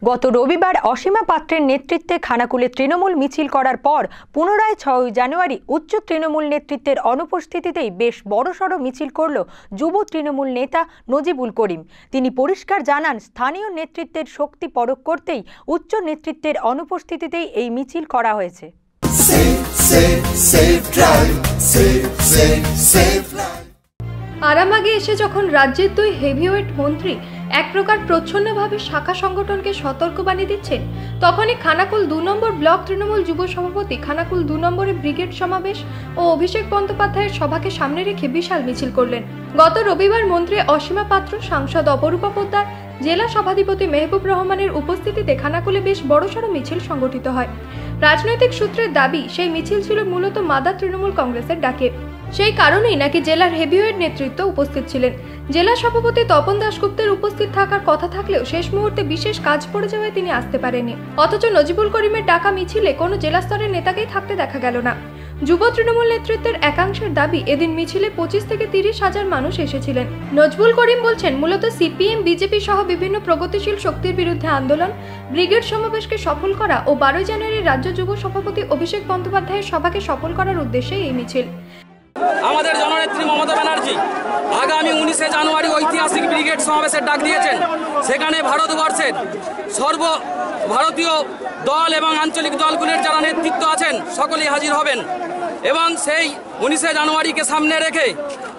গত রবিবার অসীমা পাত্রের নেতৃত্বে খানাকুলে তৃণমূল মিছিল করার পর পুনরায় 6 জানুয়ারি উচ্চ তৃণমূল নেতৃত্বের অনুপস্থিতিতেই বেশ বড়সড় মিছিল করল যুব তৃণমূল নেতা নজিবুল করিম। তিনি পরিষ্কার জানান, স্থানীয় নেতৃত্বের শক্তি পরখ করতেই উচ্চ নেতৃত্বের অনুপস্থিতিতেই এই মিছিল করা হয়েছে। আরামাগে এসে যখন রাজ্যের 2 হেভিওয়েট মন্ত্রী এক প্রকার প্রচ্ছন্নভাবে শাখা সংগঠনকে সতর্কবাণী দিচ্ছেন, তখনই খানাকুল 2 নম্বর ব্লক তৃণমূল যুব সভাপতি খানাকুল 2 নম্বরে ব্রিগেড সমাবেশ ও অভিষেক বন্দ্যোপাধ্যায়ের সভাকে সামনে রেখে বিশাল মিছিল করলেন। গত রবিবার মন্ত্রী অসীমা পাত্র, সাংসদ অপরূপা পোদ্দার, জেলা সভাধিপতি মেহবুব রহমানের উপস্থিতিতে খানাকুলে বেশ বড়সড় মিছিল সংগঠিত হয়। রাজনৈতিক সূত্রের দাবি, সেই মিছিল ছিল মূলত মাদার তৃণমূল কংগ্রেসের ডাকে। সেই কারণেই নাকি জেলার হেভিওয়েট নেতৃত্ব উপস্থিত ছিলেন। জেলা সভাপতি তপন দাশগুপ্তের উপস্থিত থাকার কথা থাকলেও শেষ মুহূর্তে বিশেষ কাজ পড়ে যাওয়ায় তিনি আসতে পারেননি। অথচ নজিবুল করিমের ডাকা মিছিলে কোনো জেলা স্তরের নেতাকেই থাকতে দেখা গেল না। যুব তৃণমূল নেতৃত্বের একাংশের দাবি, এদিন মিছিলে 25 থেকে 30 হাজার মানুষ এসেছিলেন। নজিবুল করিম বলছেন, মূলত সিপিএম, বিজেপি সহ বিভিন্ন প্রগতিশীল শক্তির বিরুদ্ধে আন্দোলন, ব্রিগেড সমাবেশকে সফল করা ও 12 জানুয়ারি রাজ্য যুব সভাপতি অভিষেক বন্দ্যোপাধ্যায়ের সভাকে সফল করার উদ্দেশ্যে এই মিছিল। আমাদের জননেত্রী মমতা ব্যানার্জি আগামী 19 জানুয়ারি ঐতিহাসিক ব্রিগেড সমাবেশের ডাক দিয়েছেন। সেখানে ভারতবর্ষের সর্বভারতীয় দল এবং আঞ্চলিক দলগুলির যারা নেতৃত্ব আছেন সকলেই হাজির হবেন এবং সেই 19 জানুয়ারিকে সামনে রেখে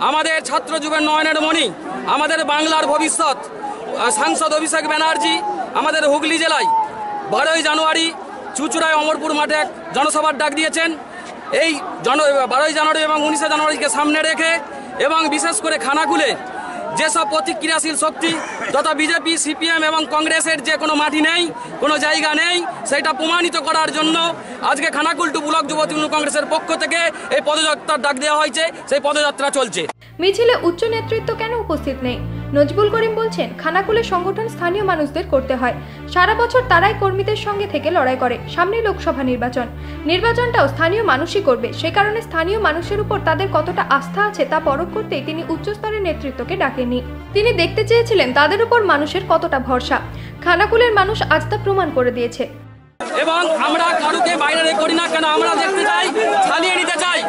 আমাদের ছাত্র যুবের নয়নের মণি, আমাদের বাংলার ভবিষ্যৎ সাংসদ অভিষেক ব্যানার্জি আমাদের হুগলি জেলায় 12 জানুয়ারি চুচুড়ায় অমরপুর মাঠে এক জনসভার ডাক দিয়েছেন। এই 12 জানুয়ারি এবং 19 জানুয়ারিকে সামনে রেখে এবং বিশেষ করে খানাকুলে যেসব প্রতিক্রিয়াশীল শক্তি তথা বিজেপি, সিপিএম এবং কংগ্রেসের যে কোনো মাটি নেই, কোনো জায়গা নেই, সেটা প্রমাণিত করার জন্য আজকে খানাকুল 2 ব্লক যুব তৃণমূল কংগ্রেসের পক্ষ থেকে এই পদযাত্রার ডাক দেওয়া হয়েছে। সেই পদযাত্রা চলছে। মিছিলে উচ্চ নেতৃত্ব কেন উপস্থিত নেই? নজিবুল করিম বলছেন, খানাকুলের সংগঠন স্থানীয় মানুষদের করতে হয়। সারা বছর তারাই কর্মীদের সঙ্গে থেকে লড়াই করে। সামনে লোকসভা নির্বাচনটাও স্থানীয় মানুষই করবে। সে কারণে স্থানীয় মানুষের উপর তাদের কতটা আস্থা আছে তা পরখ করতেই তিনি উচ্চস্তরের নেতৃত্বকে ডাকেননি। তিনি দেখতে চেয়েছিলেন তাদের উপর মানুষের কতটা ভরসা। খানাকুলের মানুষ আজ তা প্রমাণ করে দিয়েছে। এবং আমরা কারুকে বাইরে করি না, কেন আমরা দেখতে চাই, চালিয়ে নিতে চাই।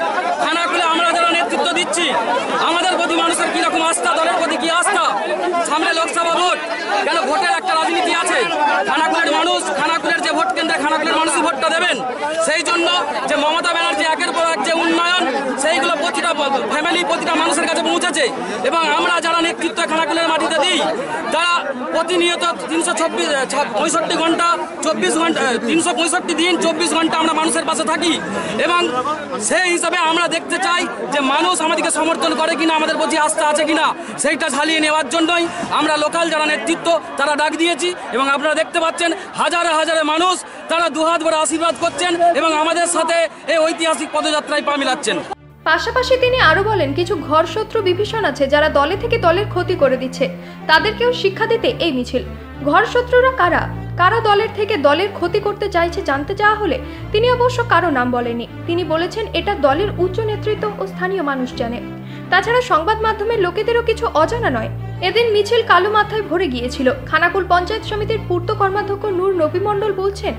খানাকুলে আমরা যারা নেতৃত্ব দিচ্ছি আমাদের প্রতি মানুষের কিরকম আস্থা, দলের প্রতি কি আস্থা। সামনে লোকসভা ভোট, কেন ভোটের একটা রাজনীতি আছে। খানাকুলের মানুষ, খানাকুলের যে ভোট কেন্দ্রে খানাকুলের মানুষই ভোটটা দেবেন। সেই জন্য যে মমতা ব্যানার্জি একের পর এক যে উন্নয়ন, সেইগুলো প্রতিটা ফ্যামিলি, প্রতিটা মানুষের কাছে পৌঁছেছে। এবং আমরা যারা নেতৃত্ব খানাকুলের মাটিতে দিই, তারা প্রতিনিয়ত 365 ঘন্টা 24 ঘন্টা 365 দিন 24 ঘন্টা আমরা মানুষের পাশে থাকি। এবং সেই হিসাবে আমরা দেখতে চাই যে মানুষ আমাদেরকে সমর্থন করে কিনা, আমাদের প্রতি আস্থা আছে কিনা, সেইটা ঝালিয়ে নেওয়ার জন্যই আমরা লোকাল যারা নেতৃত্ব তারা ডাক দিয়েছি। এবং আপনারা দেখতে পাচ্ছেন হাজারে হাজারে মানুষ তারা দুহাত ভরে আশীর্বাদ করছেন এবং আমাদের সাথে এই ঐতিহাসিক পদযাত্রায় পা মিলাচ্ছেন। পাশাপাশি তিনি আরো বলেন, কিছু ঘর শত্রু বিভীষণ আছে যারা দলে থেকে দলের ক্ষতি করে দিচ্ছে, তাদেরকেও শিক্ষা দিতে এই মিছিল। ঘর শত্রুরা কারা কারা দলের থেকে দলের ক্ষতি করতে চাইছে জানতে চাওয়া হলে তিনি অবশ্য কারো নাম বলেনি। তিনি বলেছেন, এটা দলের উচ্চ নেতৃত্ব ও স্থানীয় মানুষ জানে। তাছাড়া সংবাদ মাধ্যমের লোকেদেরও কিছু অজানা নয়। এদিন মিছিল কালো মাথায় ভরে গিয়েছিল। খানাকুল পঞ্চায়েত সমিতির পূর্ত কর্মাধ্যক্ষ নূর নবী মণ্ডল বলছেন,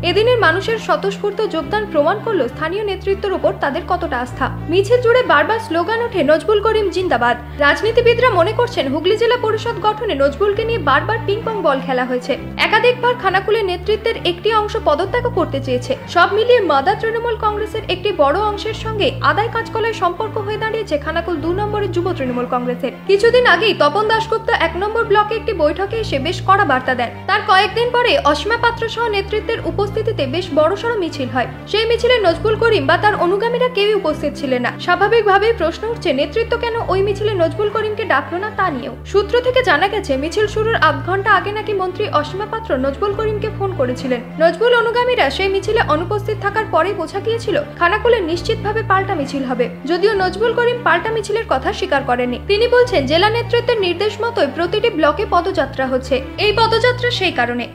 এদিনের মানুষের স্বতঃস্ফূর্ত যোগদান প্রমাণ করলো স্থানীয় নেতৃত্বের উপর তাদের কতটা আস্থা। মিছিল জুড়ে বারবার স্লোগান ওঠে, নজিবুল করিম জিন্দাবাদ। রাজনীতিবিদরা মনে করছেন, হুগলি জেলা পরিষদ গঠনে নজিবুলকে নিয়ে বারবার পিং পং বল খেলা হয়েছে। একাধিকবার খানাকুলের নেতৃত্বের একটি অংশ পদত্যাগ করতে চেয়েছে। সব মিলিয়ে মাদার তৃণমূল কংগ্রেসের একটি বড় অংশের সঙ্গে আদায় কাজকলায় সম্পর্ক হয়ে দাঁড়িয়েছে খানাকুল 2 নম্বরের যুব তৃণমূল কংগ্রেসের। কিছুদিন আগেই তপন দাশগুপ্ত 1 নম্বর ব্লকে একটি বৈঠকে এসে বেশ কড়া বার্তা দেন। তার কয়েকদিন পরে অসীমা পাত্র সহ নেতৃত্বের উপস্থিতিতে বেশ বড়সড় মিছিল হয়। সেই মিছিলে নজিবুল করিম বা তার অনুগামীরা কেউই উপস্থিত ছিলেন না। স্বাভাবিকভাবেই প্রশ্ন উঠছে, নেতৃত্ব কেন ওই মিছিলে নজিবুল করিমকে ডাকলো না তা নিয়েও। সূত্র থেকে জানা গেছে, মিছিল শুরুর আধ ঘন্টা আগে নাকি মন্ত্রী অসীমা পাত্র নজিবুল করিমকে ফোন করেছিলেন। নজিবুল অনুগামীরা সেই মিছিলে অনুপস্থিত থাকার পরেই বোঝা গিয়েছিল খানাকুলে নিশ্চিতভাবে পাল্টা মিছিল হবে। যদিও নজিবুল করিম পাল্টা মিছিলের কথা স্বীকার করেননি। তিনি বলছেন, জেলা নেতৃত্বের নির্দেশ মতোই প্রতিটি ব্লকে পদযাত্রা হচ্ছে। এই পদযাত্রা সেই কারণে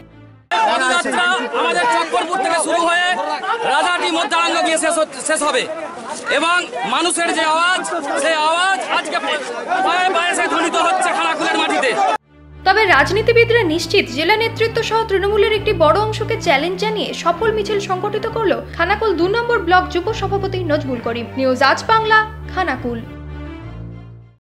পদযাত্রা আমাদের চক্করপুর থেকে শুরু হয়ে রাজাটি মধ্যাঙ্গ গিয়ে শেষ হবে এবং মানুষের যে আওয়াজ, সেই আওয়াজ আজকে পায়ে পায়ে ধ্বনিত হচ্ছে খানাকুলের মাটিতে। তবে রাজনীতিবিদরা নিশ্চিত জেলা নেতৃত্ব সহ তৃণমূলের একটি বড় অংশকে চ্যালেঞ্জ জানিয়ে সফল মিছিল সংগঠিত করল খানাকুল 2 নম্বর ব্লক যুব সভাপতি নজবুল করিম। নিউজ আজ বাংলা, খানাকুল।